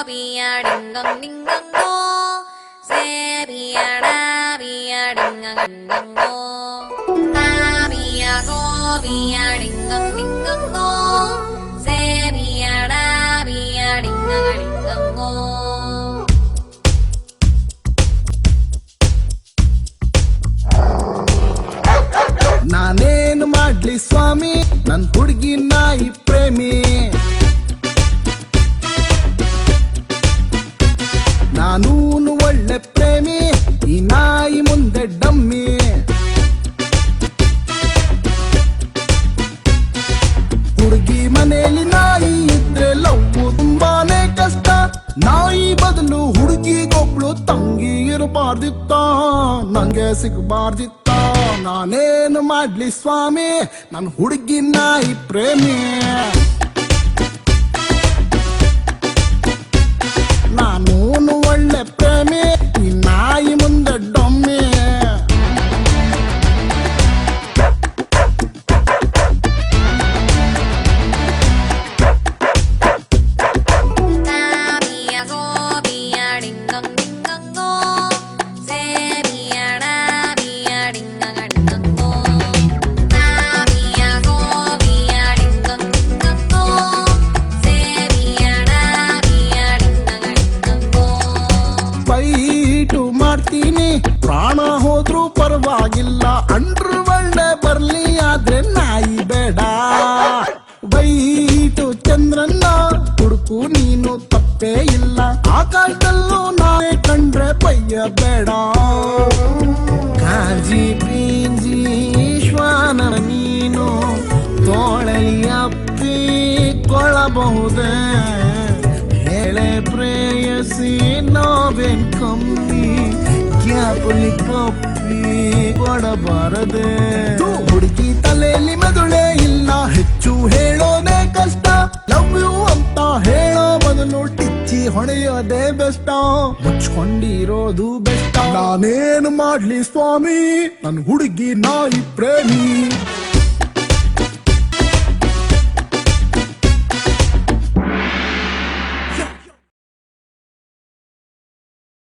비야 딩강 딩강고 세비야라 비야 딩강 딩강고 나비야 고비야 딩강 딩강고 세비야라 비야 딩강 딩강고 ನಾನೇನು ಮಾಡ್ಲಿ ಸ್ವಾಮಿ ನನ್ ಹುಡುಗಿ ನಾಯಿ ಪ್ರೇಮಿ ನಾನೂನು ಒಳ್ಳೆ ಪ್ರೇಮಿ ಈ ನಾಯಿ ಮುಂದೆ ಡಮ್ಮಿ ಹುಡುಗಿ ಮನೆಯಲ್ಲಿ ನಾಯಿ ಇದ್ರೆ ಲವ್ ತುಂಬಾನೇ ಕಷ್ಟ ನಾಯಿ ಬದಲು ಹುಡುಗಿಗೊಬ್ಳು ತಂಗಿ ಇರಬಾರ್ದಿತ್ತ ನಂಗೆ ಸಿಗಬಾರ್ದಿತ್ತ ನಾನೇನು ಮಾಡ್ಲಿ ಸ್ವಾಮಿ ನನ್ ಹುಡುಗಿ ನಾಯಿ ಪ್ರೇಮಿ ನಾನೂನು ಒಳ್ಳೆ ಪ್ರೇಮಿ ಈ ನಾಯಿ ಮುಂದೆ ಡೊಮ್ಮಿ 나비야 고비야 딩강 딩강고 세비야라 비야 딩강 딩강고 나비야 고비야 딩강 딩강고 세비야라 비야 딩강 딩강고 ಫೈಟು ಮಾಡ್ತೀನಿ ಪ್ರಾಣ ಹೋದ್ರೂ ಪರವಾಗಿಲ್ಲ ಅಂಡ್ರು ಒಳ್ಳೆ ಬರ್ಲಿ ಆದ್ರೆ ನಾಯಿ ಬೇಡ ವೈಟು ಚಂದ್ರನ್ನ ಹುಡುಕು ನೀನು ತಪ್ಪೇ ಇಲ್ಲ ಆಕಾಶದಲ್ಲೂ ನಾನೇ ಕಂಡ್ರೆ ಪಯ್ಯ ಬೇಡ ಕಾಂಜಿ ಪೀಂಜಿ ಶ್ವಾನ ನೀನು ತೋಳಲಿ ಅಪ್ಪಿ ಕೊಳ್ಳಬಹುದೇ ಹೇಳೆ ಪ್ರೇಯಸಿ ನಾವೇನ್ ಕಮ್ಮಿ ಕ್ಯಾಪಲಿ ಕಪ್ಪಿ ಕೊಡಬಾರದೆ ಹುಡುಗಿ ತಲೆಯಲ್ಲಿ ಮೆದುಳೇ ಇಲ್ಲ ಹೆಚ್ಚು ಹೇಳೋದೇ ಕಷ್ಟ ಲವ್ ಯು ಅಂತ ಹೇಳೋ ಬದಲು ಟಿಚ್ಚಿ ಹೊಡೆಯೋದೇ ಬೆಷ್ಟ ಮುಚ್ಕೊಂಡಿರೋದು ಬೆಷ್ಟ ನಾನೇನು ಮಾಡ್ಲಿ ಸ್ವಾಮಿ ನನ್ ಹುಡುಗಿ ನಾಯಿ ಪ್ರೇಮಿ